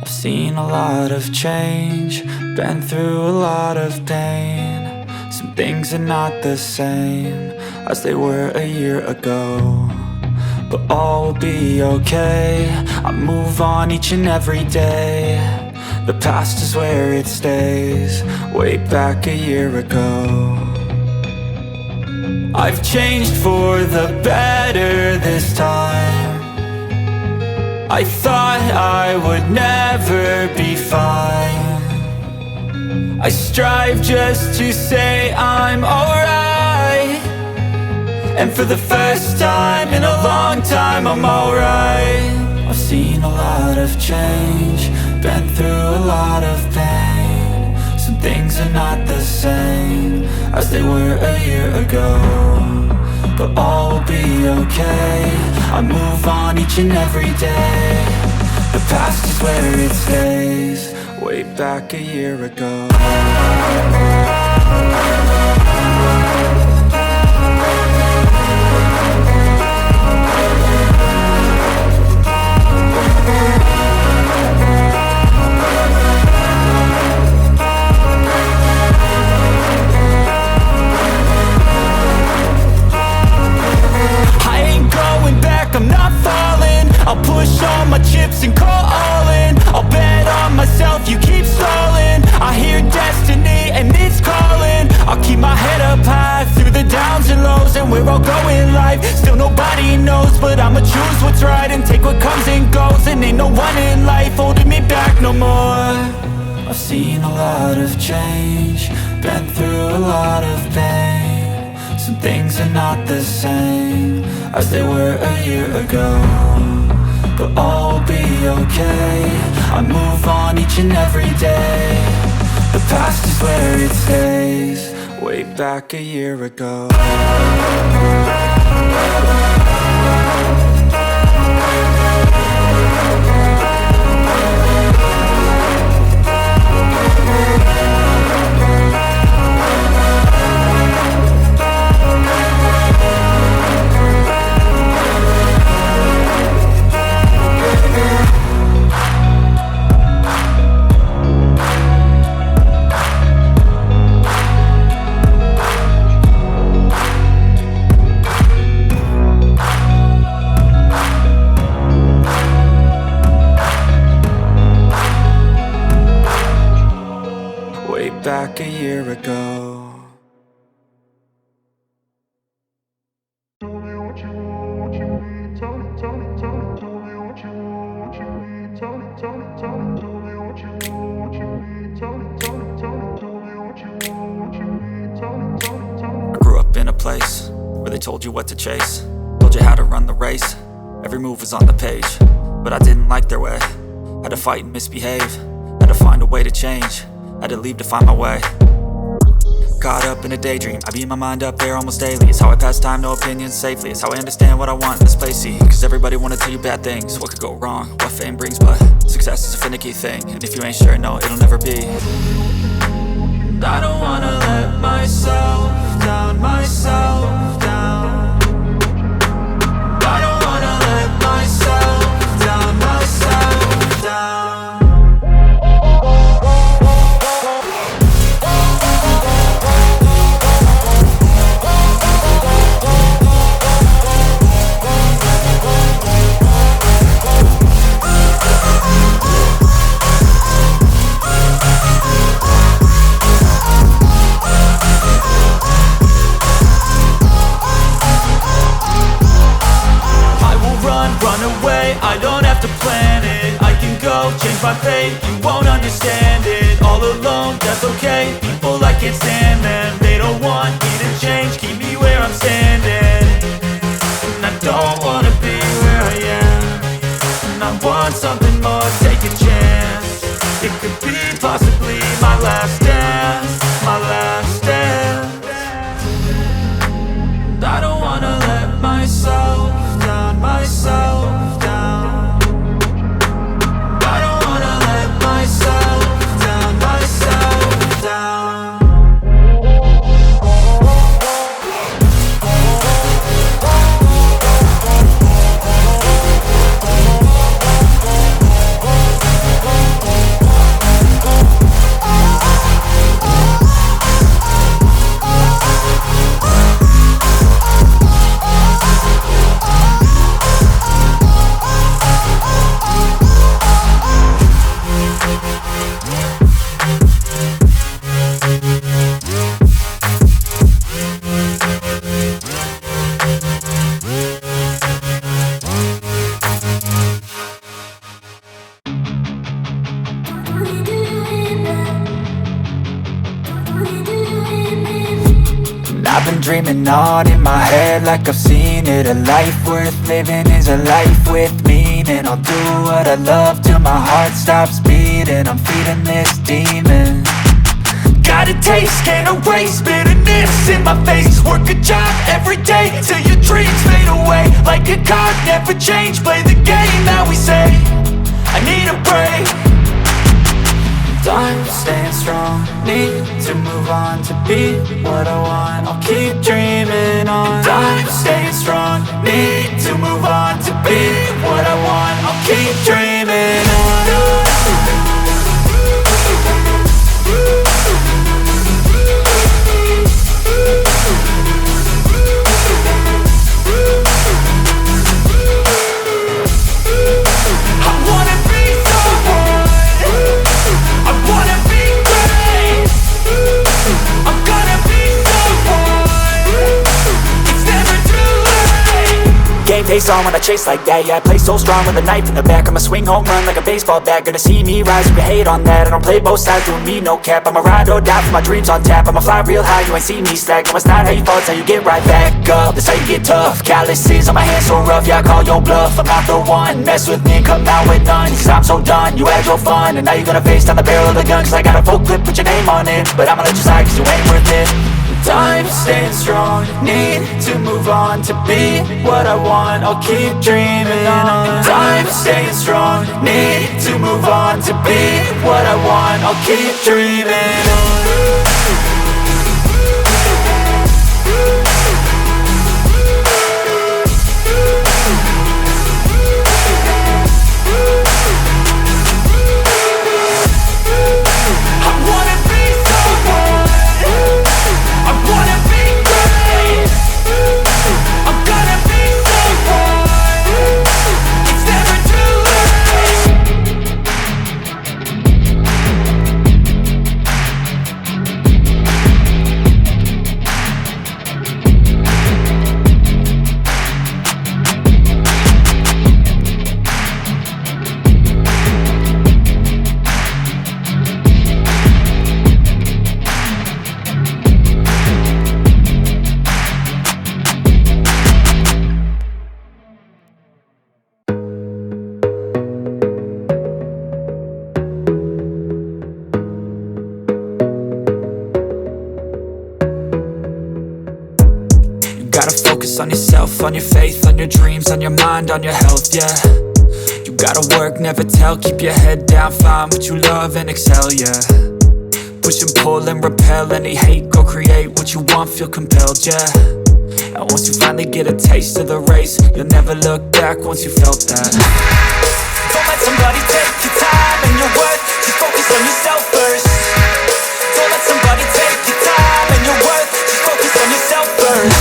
I've seen a lot of change, been through a lot of pain. Some things are not the same as they were a year ago, but all will be okay. I move on each and every day. The past is where it stays, way back a year ago. I've changed for the better this time. I thought I would never be fine. I strive just to say I'm alright, and for the first time in a long time I'm alright. I've seen a lot of change, been through a lot of pain. Some things are not the same as they were a year ago, but all will be okay. I move on each and every day. The past is where it stays, way back a year ago. I'm not falling, I'll push all my chips and call all in. I'll bet on myself, you keep stalling. I hear destiny and it's calling. I'll keep my head up high through the downs and lows, and we're all going live. Still nobody knows, but I'ma choose what's right and take what comes and goes. And ain't no one in life holding me back no more. I've seen a lot of change, been through a lot of pain. Some things are not the same as they were a year ago, but all will be okay. I move on each and every day. The past is where it stays, way back a year ago. Back a year ago. I grew up in a place where they told you what to chase, told you how to run the race. Every move was on the page, but I didn't like their way. Had to fight and misbehave, had to find a way to change. Had to leave to find my way. Caught up in a daydream, I beat my mind up there almost daily. It's how I pass time, no opinions safely. It's how I understand what I want in this place, see. Cause everybody wanna tell you bad things, what could go wrong, what fame brings. But success is a finicky thing, and if you ain't sure, no, it'll never be. And I don't wanna let myself down, myself down. And I don't wanna let myself down, myself down. I don't have to plan it, I can go change my fate. You won't understand it, all alone, that's okay. People I can't stand them, they don't want me to change. Keep me where I'm standing, and I don't wanna be where I am. And I want something more, take a chance. It could be possibly my last dance, my last dance. And I don't wanna let myself down, myself down. I've been dreaming on in my head like I've seen it. A life worth living is a life with meaning. I'll do what I love till my heart stops beating. I'm feeding this demon. Got a taste, can't erase bitterness in my face. Work a job every day till your dreams fade away. Like a card, never change, play the game that we say. I need a break. I'm staying strong, need to move on to be what I want. I'll keep dreaming on. I'm staying strong, need to move on to be what I want. I'll keep dreaming on. Face on when I chase like that. Yeah, I play so strong with a knife in the back. I'ma swing home run like a baseball bat. Gonna see me rise, you can hate on that. I don't play both sides, doing me no cap. I'ma ride or die for my dreams on tap. I'ma fly real high, you ain't see me slack. No, it's not how you fall, it's how you get right back up. That's how you get tough. Calluses on my hands so rough, yeah, I call your bluff. I'm not the one, mess with me and come out with none. Cause I'm so done, you had your fun. And now you're gonna face down the barrel of the gun. Cause I got a full clip, put your name on it. But I'ma let you slide cause you ain't worth it. I'm staying strong, need to move on to be what I want. I'll keep dreaming on. I'm staying strong, need to move on to be what I want. I'll keep dreaming on. On yourself, on your faith, on your dreams, on your mind, on your health, yeah. You gotta work, never tell, keep your head down, find what you love and excel, yeah. Push and pull and repel any hate, go create what you want, feel compelled, yeah. And once you finally get a taste of the race, you'll never look back once you felt that. Don't let somebody take your time and your worth, just focus on yourself first. Don't let somebody take your time and your worth, just focus on yourself first.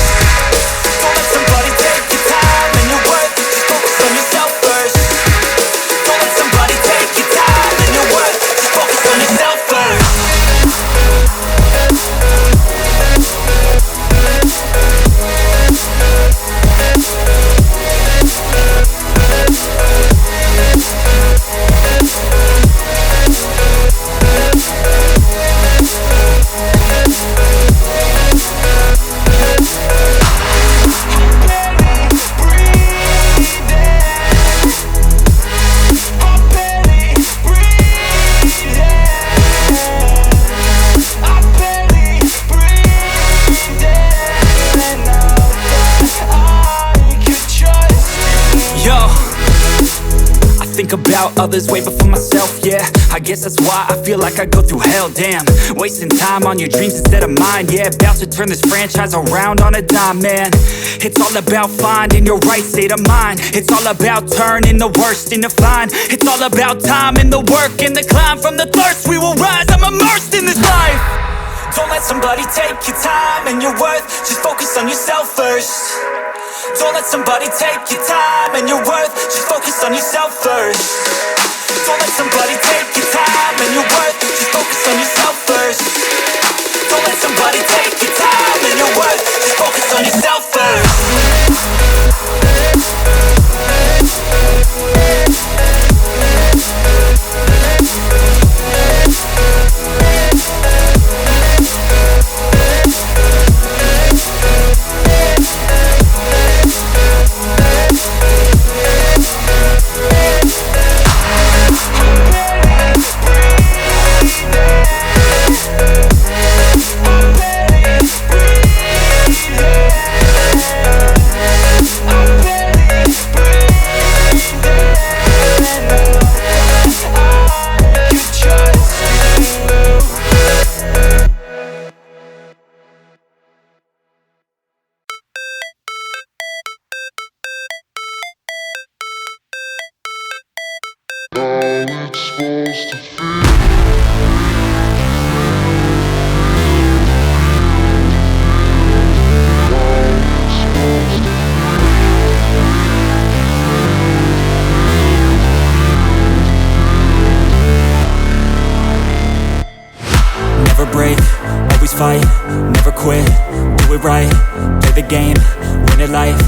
About others way before myself, yeah. I guess that's why I feel like I go through hell, damn. Wasting time on your dreams instead of mine, yeah. About to turn this franchise around on a dime, man. It's all about finding your right state of mind. It's all about turning the worst into fine. It's all about time and the work and the climb. From the thirst we will rise, I'm immersed in this life. Don't let somebody take your time and your worth, just focus on yourself first. Don't let somebody take your time and your worth, just focus on yourself first. Don't let somebody take your time and your worth, just focus on yourself first. Don't let somebody take your time and your worth, just focus on yourself first. Never break, always fight, never quit, do it right, play the game, win it life,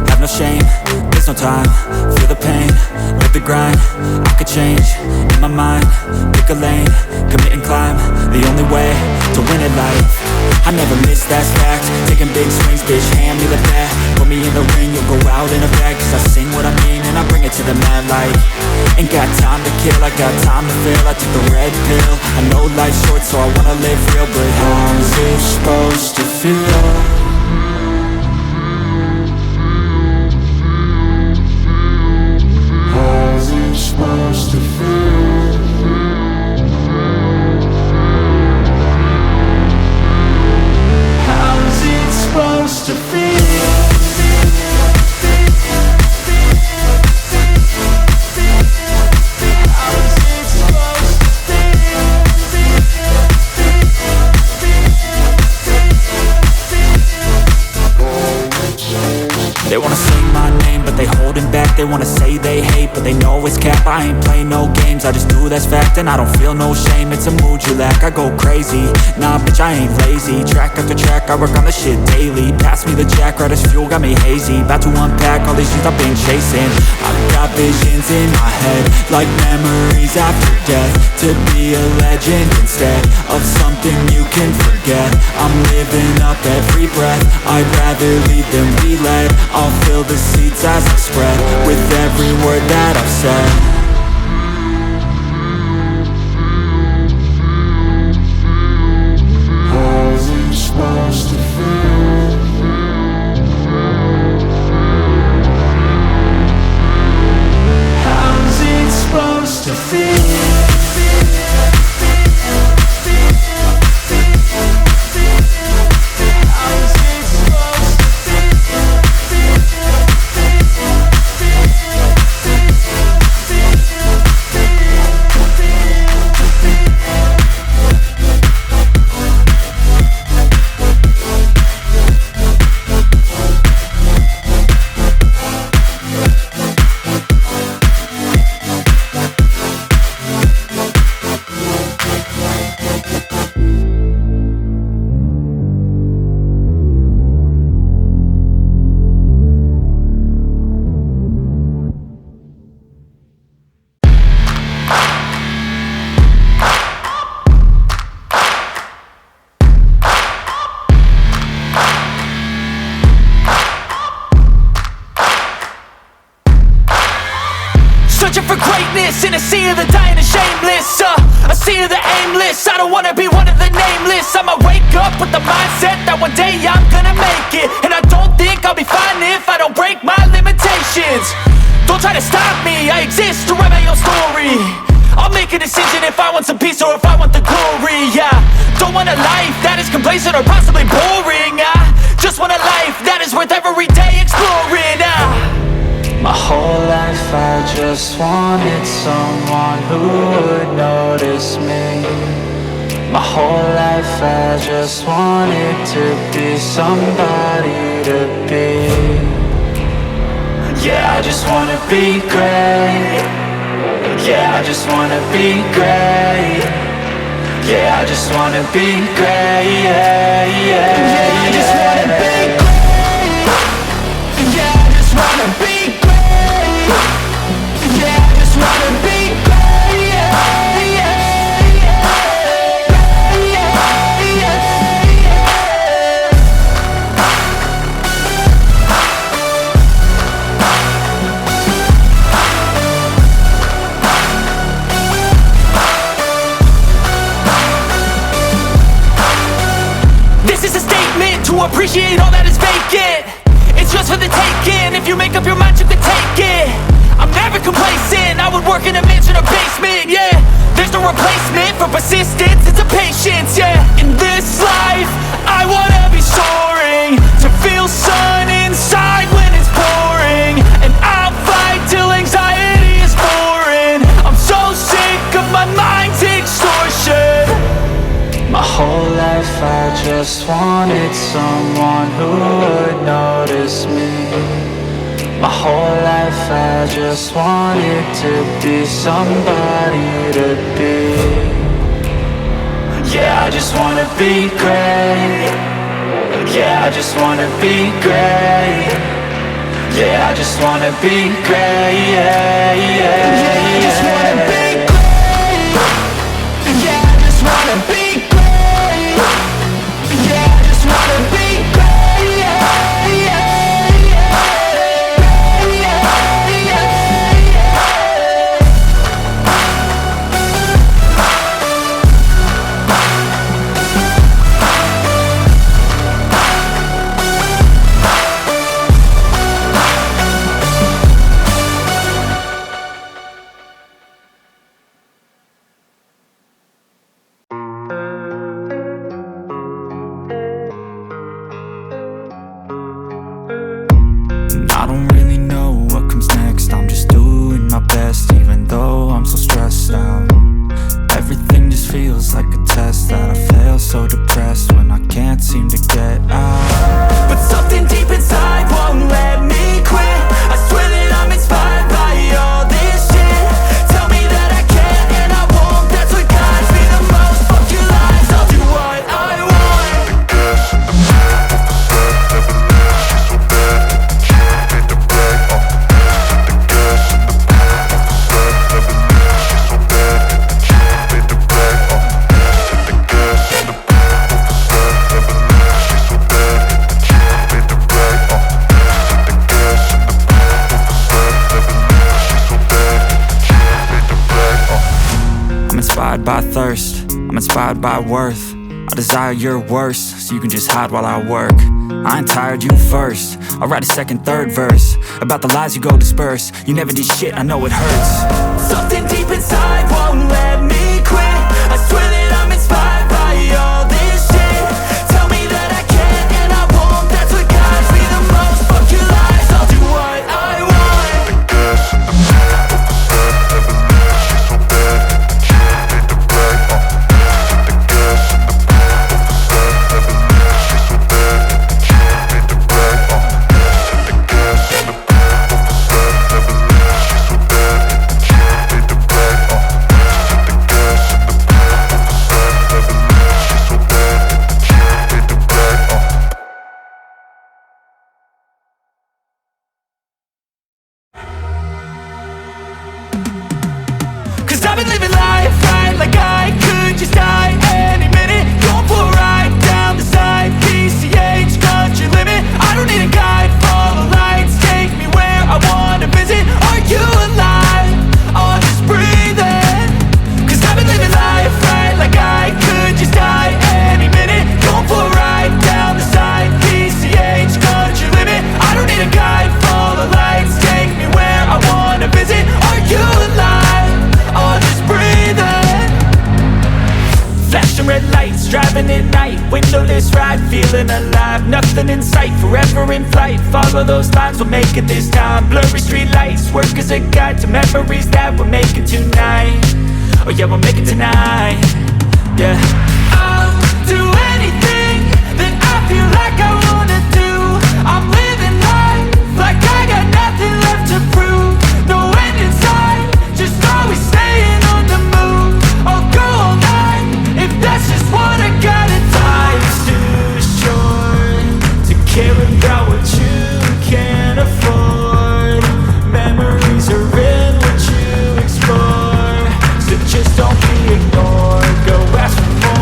have no shame, there's no time, feel the pain, live the grind, I could change, in my mind, pick a lane, commit and climb, the only way to win it life. I never miss, that's fact, taking big swings, bitch, hand me the bat, put me in the ring, you'll go out in a bag, cause I sing what I mean and I bring it to the mad light. Ain't got time to kill, I got time to feel, I took the red pill, I know life's short so I wanna live real, but how's it supposed to feel? How's it supposed to feel? How's it supposed to feel? They wanna say my name, but they holding back. They wanna say they hate, but they know it's cap. I ain't play no games, I just do, that's fact. And I don't feel no shame, it's a mood you lack. I go crazy, nah bitch I ain't lazy. Track after track, I work on this shit daily. Pass me the jack, right as fuel, got me hazy. About to unpack all these things I've been chasing. I've got visions in my head, like memories after death. To be a legend instead of something you can forget. I'm living up every breath, I'd rather lead than be led. I'll fill the seats as I spread with every word that I've said. How's it supposed to feel? How's it supposed to feel? Searching for greatness in a sea of the dying and shameless, a sea of the aimless. I don't wanna be one of the nameless. I'ma wake up with the mindset that one day I'm gonna make it. And I don't think I'll be fine if I don't break my limitations. Don't try to stop me, I exist to write my own story. I'll make a decision if I want some peace or if I want the glory, yeah. Don't want a life that is complacent or possibly boring, I just want a life that is worth every day exploring, My whole life I just wanted someone who would notice me. My whole life I just wanted to be somebody to be. Yeah, I just wanna be great. Yeah, I just wanna be great. Yeah, I just wanna be great. Yeah, yeah, I just wanna be great. Yeah, I just wanna be great. Yeah, I just wanna be great. Yeah, yeah, yeah, yeah, yeah. This is a statement to appreciate all that is vacant. It's just for the taking. If you make up your mind, you can take it. I'm never complacent. I would work in a mansion or basement, yeah. There's no replacement for persistence, it's a patience, yeah. In this life, I wanna be soaring, to feel sun inside when it's pouring. And I'll fight till anxiety is foreign. I'm so sick just wanted someone who would notice me. My whole life I just wanted to be somebody to be. Yeah, I just wanna be great. Yeah, I just wanna be great. Yeah, I just wanna be great. Yeah, yeah, yeah, I just wanna be great. Yeah, I just wanna be great. Yeah, I just wanna be great. Yeah, yeah, yeah, yeah, yeah. I don't really know what comes next. I'm just doing my best, even though I'm so stressed out. Everything just feels like a test that I fail, so depressed when I can't seem to get out. But something deep inside won't let me quit. I swear that I'm inspired by all this shit. Tell me that I can and I won't. That's what guides me the most. Fuck your lies, I'll do what I want. Inspired by thirst, I'm inspired by worth. I desire your worst, so you can just hide while I work. I ain't tired, you first. I'll write a second, third verse about the lies you go disperse. You never did shit, I know it hurts. Something deep inside won't let me quit. I swear that I'm inspired by all this shit. Tell me that I can and I won't. That's what guides me the most. Fuck your lies, I'll do what I want. Cause I've been living life right like I could just die any minute. Going for a ride down the side, PCH, country limit. I don't need a guide, follow lights, take me where I wanna visit. Are you alive? Or just breathing? Cause I've been living life right like I could just die any minute. Going for a ride down the side, PCH, country limit. I don't need a guide, follow lights, take me where I wanna visit. Are you alive? Or just breathing? Flashing red lights, driving at night. Windowless ride, feeling alive. Nothing in sight, forever in flight. Follow those lines, we'll make it this time. Blurry street lights, work as a guide to memories that we're making tonight. Oh yeah, we'll make it tonight. Yeah, I'll do anything that I feel like I wanna do. I'm living life like I got nothing left to prove. No end in sight, just always staying on the move. I'll go all night if that's just what I gotta do. Life's too short to care about what you can't afford. Memories are in what you explore, so just don't be ignored. Go ask for more.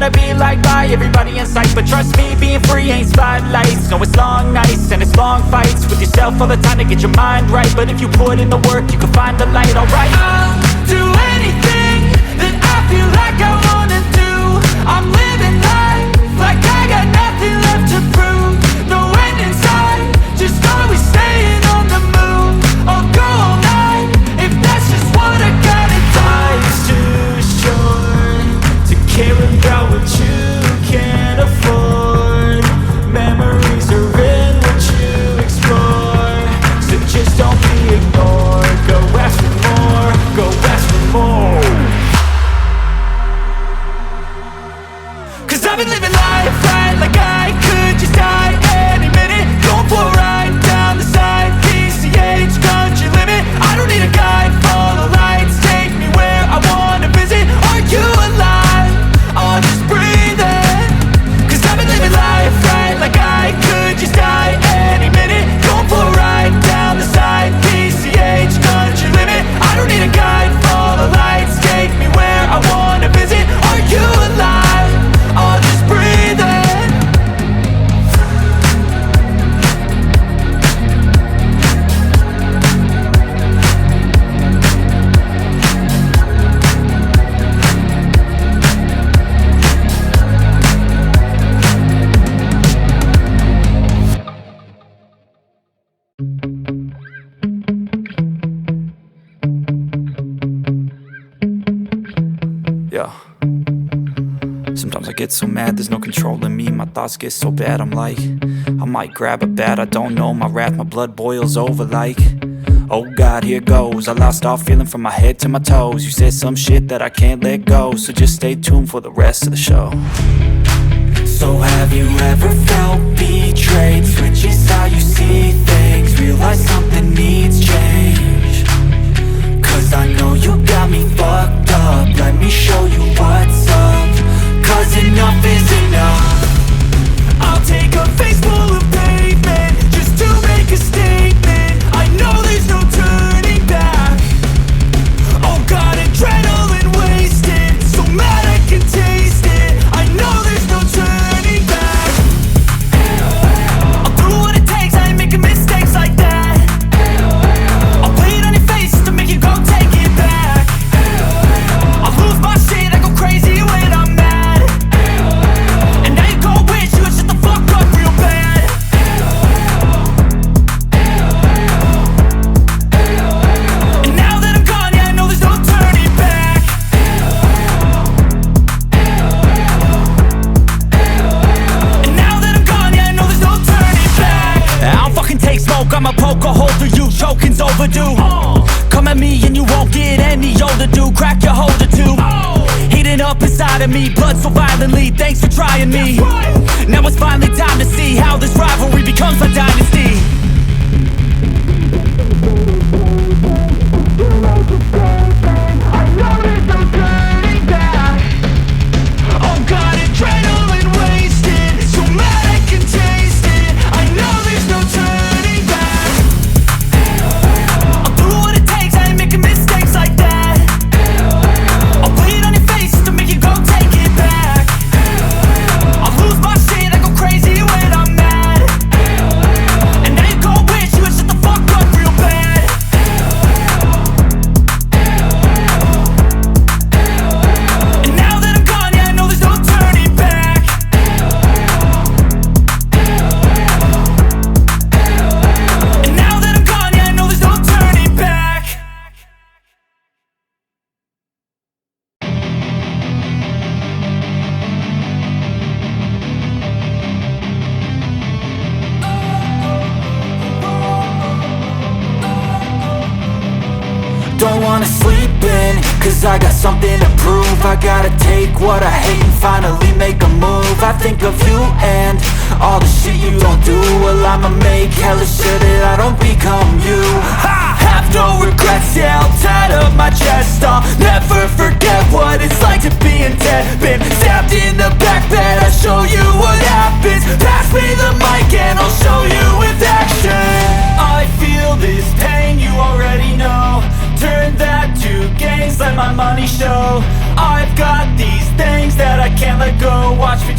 wanna be like by everybody in sight, but trust me, being free ain't spotlights. No, it's long nights and it's long fights with yourself all the time to get your mind right. But if you put in the work, you can find the light, alright. I'll do anything that I feel like I wanna do. I'm living life like I got nothing left to prove. No end in sight, just always staying on the move. I'll go all night if that's just what I gotta do. Life's too short to care about what you can't afford. Memories are in what you explore, so just don't be ignored. Go ask for more, go ask for more. Cause I've been living life right like I could just die any minute. Going for a ride down the side, PCH, country limit. I don't need a guide, follow lights, take me where I wanna visit. Are you alive? Or just breathing? Cause I've been living life right like I could just die any minute. Going for a ride down the side, PCH, country limit. I don't need a guide, follow lights, take me where I wanna visit. Are you alive? Or just breathing? Yeah. Sometimes I get so mad, there's no controlling me. My thoughts get so bad, I'm like, I might grab a bat, I don't know. My wrath, my blood boils over like, oh God, here goes. I lost all feeling from my head to my toes. You said some shit that I can't let go, so just stay tuned for the rest of the show. So have you ever felt betrayed? Switches how you see things, realize something needs change. Cause I know you got me fucked up, let me show you what's up. Cause enough is enough. I'll take a face full of pavement just to make a statement. I know there's no turning back. Oh God, adrenaline wasted, so mad I can taste it. I know there's no turning back. I'll do what it takes, I ain't making mistakes like that. I'll play it on your face to make you go take it back. I'll lose my shit, I go crazy when I'm mad. And now you go wish you would shut the fuck up real bad. And now that I'm gone, yeah, I know there's no turning back. And now that I'm gone, yeah, I know there's no turning back. I don't fucking take smoke, I'ma poke a hole through you, choking's overdue. Come at me and you won't get any older, dude. Crack your holder too. Heating up inside of me, blood so violently. Thanks for trying me. Now it's finally time to see how this rivalry becomes a dynasty. I know there's no turning back. Oh God, adrenaline wasted, so mad I can taste it. I know there's no turning back. I'll do what it takes, I ain't making mistakes like that. I'll play it on your face to make you go take it back. I'll lose my shit, I go crazy when I'm mad. And now you go wish you would shut the fuck up real bad. And now that I'm gone, yeah, I know there's no turning back. And now that I'm gone, yeah, I know there's no turning back. Don't wanna sleep in, cause I got something to prove. I gotta take what I hate and finally make a move. I think of you and all the shit you don't do. Well, I'ma make hella sure that I don't become you. I have no regrets, yeah, I'll tie up my chest. I'll never forget what it's like to be in debt. Been stabbed in the back bed, I'll show you what happens. Pass me the mic and I'll show you with action. I feel this pain, you already know. Turn that to gains, let my money show. I've got these things that I can't let go.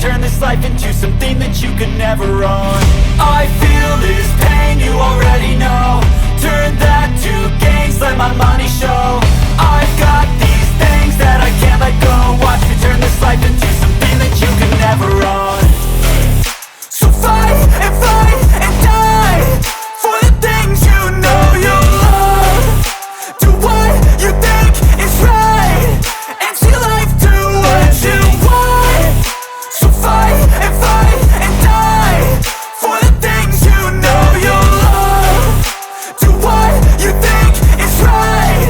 turn this life into something that you could never own. I feel this pain, you already know. Turn that to gains, let my money show. I've got these things that I can't let go. Watch me turn this life into something that you could never own. So fight and die for the things you know you love. Do what you think is right and see life do what you want. So fight and die for the things you know you love. Do what you think is right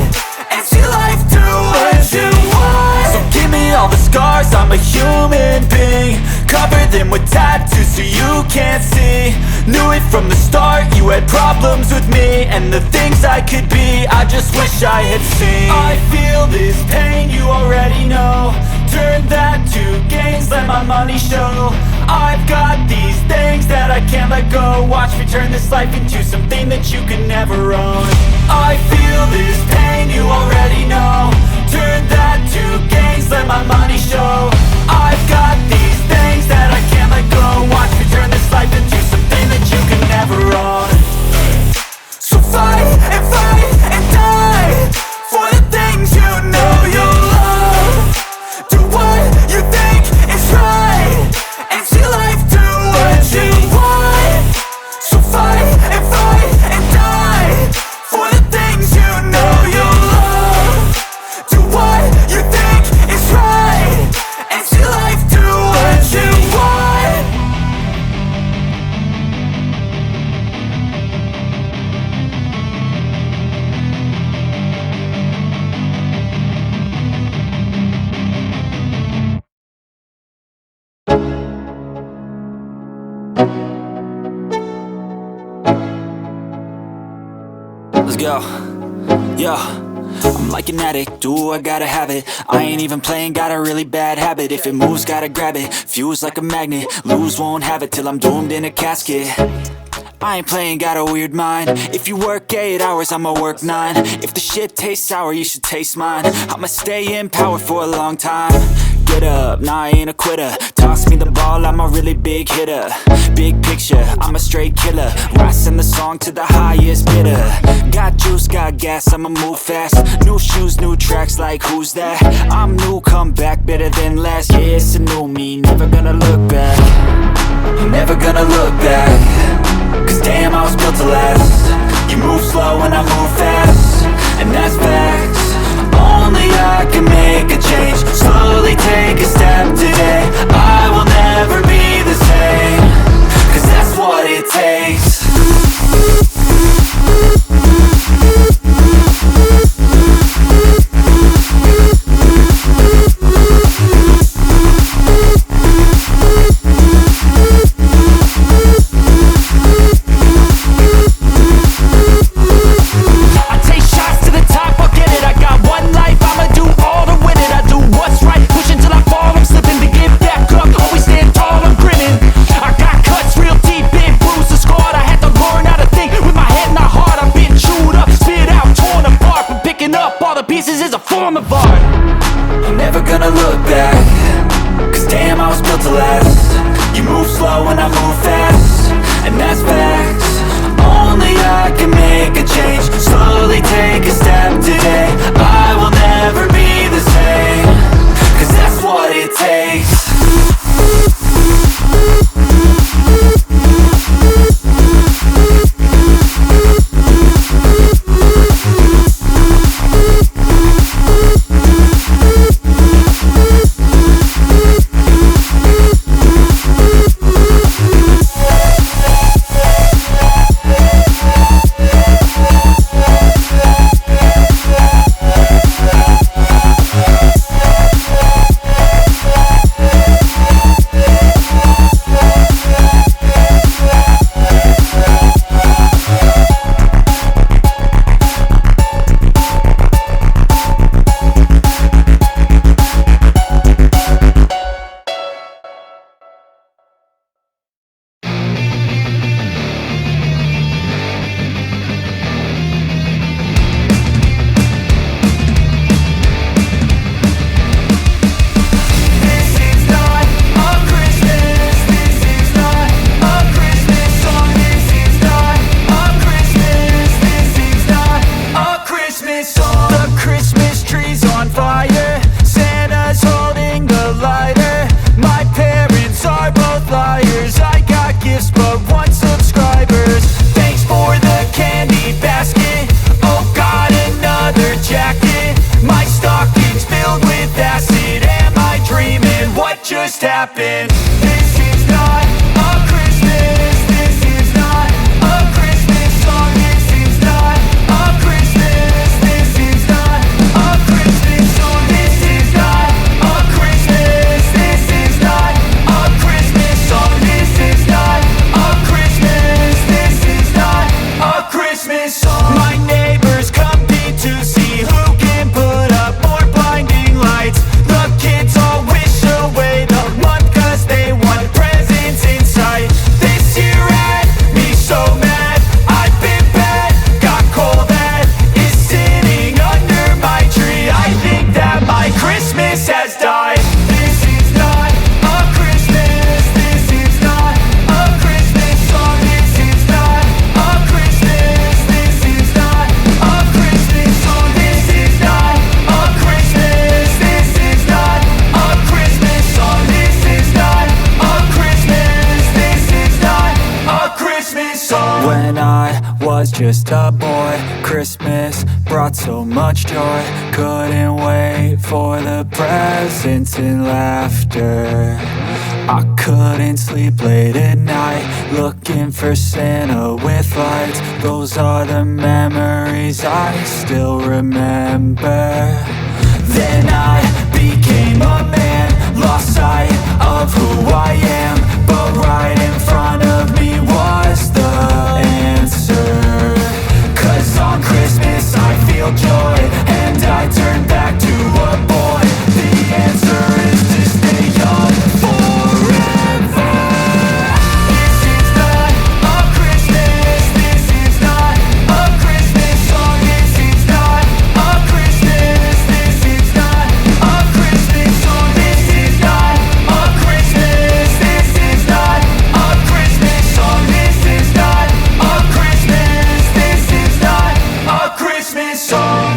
and see life do what you want. So give me all the scars, I'm a human being. Cover them with tattoos so you can't see. Knew it from the start, you had problems with me and the things I could be, I just wish I had seen. I feel this pain, you already know. Turn that to gains, let my money show. I've got these things that I can't let go. Watch me turn this life into something that you can never own. I feel this pain, you already know. Turn that to gains, let my money show. I've got these things that I can't let go. Watch me turn this life into something that you can never own. So fight and die for the things you know you love. Do what you think is right and see life do what you want. So fight and die for the things you know you love. Do what you think is right and see life do what you want. Let's go. Yo, I'm like an addict, ooh, I gotta have it. I ain't even playing, got a really bad habit. If it moves, gotta grab it, fuse like a magnet. Lose, won't have it till I'm doomed in a casket. I ain't playing, got a weird mind. If you work 8 hours, I'ma work 9. If the shit tastes sour, you should taste mine. I'ma stay in power for a long time. Get up, nah, I ain't a quitter. Toss me the ball, I'm a really big hitter. Big picture, I'm a straight killer. Rising the song to the highest bidder. Got juice, got gas, I'ma move fast. New shoes, new tracks, like who's that? I'm new, come back, better than last. Yeah, it's a new me, never gonna look back. I'm never gonna look back. Cause damn, I was built to last. You move slow and I move fast, and that's facts. Only I can make a change. Slowly take a step today. I will never be the same. Cause that's what it takes. Pieces is a form of art. I'm never gonna look back. Cause damn, I was built to last. You move slow and I move fast, and that's facts. Only I can make a change. Slowly take a step today. I will never be the same. Cause that's what it takes. but 1 subscribers. Thanks for the candy basket. Oh God, another jacket. My stocking's filled with acid. Am I dreaming? What just happened? This is not a Christmas. This is not a Christmas song. This is not a Christmas. This is not a Christmas song. This is not a Christmas. This is not a Christmas song. This is not a Christmas. This is not a Christmas song. My neighbors compete to see who can put up more blinding lights. The kids all wish away the month 'cause they want presents in sight. This year had me so mad. I've been bad, got coal that is sitting under my tree. I think that my Christmas has died. This is not a Christmas. This is not a Christmas song. This is not a Christmas. This is not a Christmas song. This is not a Christmas. This is not a Christmas song. This is not a Christmas. This is not a Christmas song. When I was just a boy, Christmas brought so much joy. Couldn't wait for the presents and laughter. I couldn't sleep late at night, looking for Santa with lights. Those are the memories I still remember. Then I became a man, lost sight of who I am. But right in front of me was the answer. 'Cause on Christmas I feel joy, and I turn back to a boy. The answer is to stay young forever. This is not a Christmas. This is not a Christmas song. This is not a Christmas. This is not a Christmas song. This is not a Christmas. This is not a Christmas song. This is not a Christmas. This is not a Christmas song.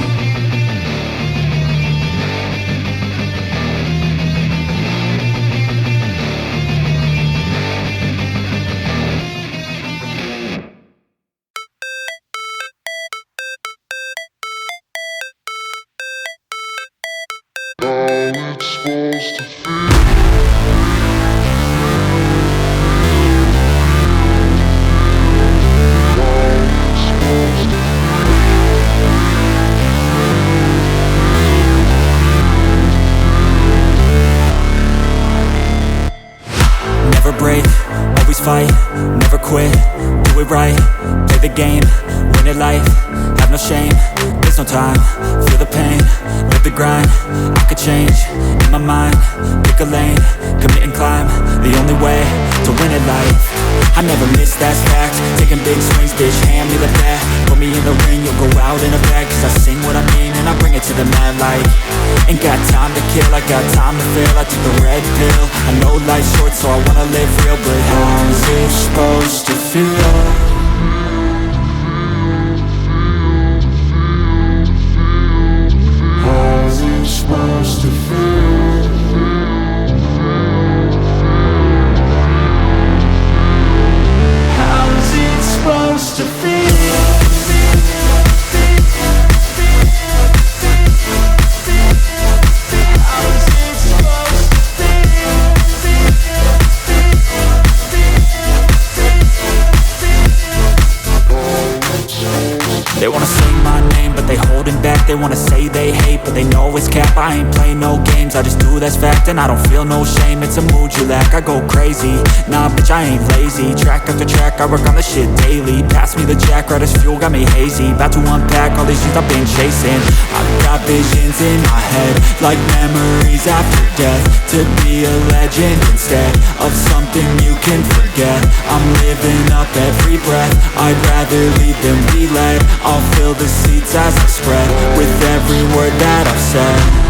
Never break, always fight, never quit, do it right, play the game, win it life, have no shame, there's no time, feel the pain, live the grind, I could change, in my mind, pick a lane, commit and climb, the only way to win it life. I never miss, that's fact, taking big swings, bitch, hand me the bat, put me in the ring, you'll go out in a bag, 'cause I sing what I mean and I bring it to the mad light. Ain't got time to kill, I got time to feel, I took the red pill, I know life's short so I wanna live real, but how's it supposed to feel? How's it supposed to feel? How's it supposed to feel? They wanna say my name, but they holding back. They wanna say they hate, but they know it's cap. I ain't playing no games, I just do that's fact. And I don't feel no shame, it's a mood you lack. I go crazy, nah bitch I ain't lazy. Track after track, I work on this shit daily. Pass me the jack, right as fuel, got me hazy. About to unpack all these things I've been chasing. I've got visions in my head, like memories after death. To be a legend instead of something you can forget. I'm living up every breath, I'd rather lead than be led. I'll fill the seats as I spread with every word that I've said.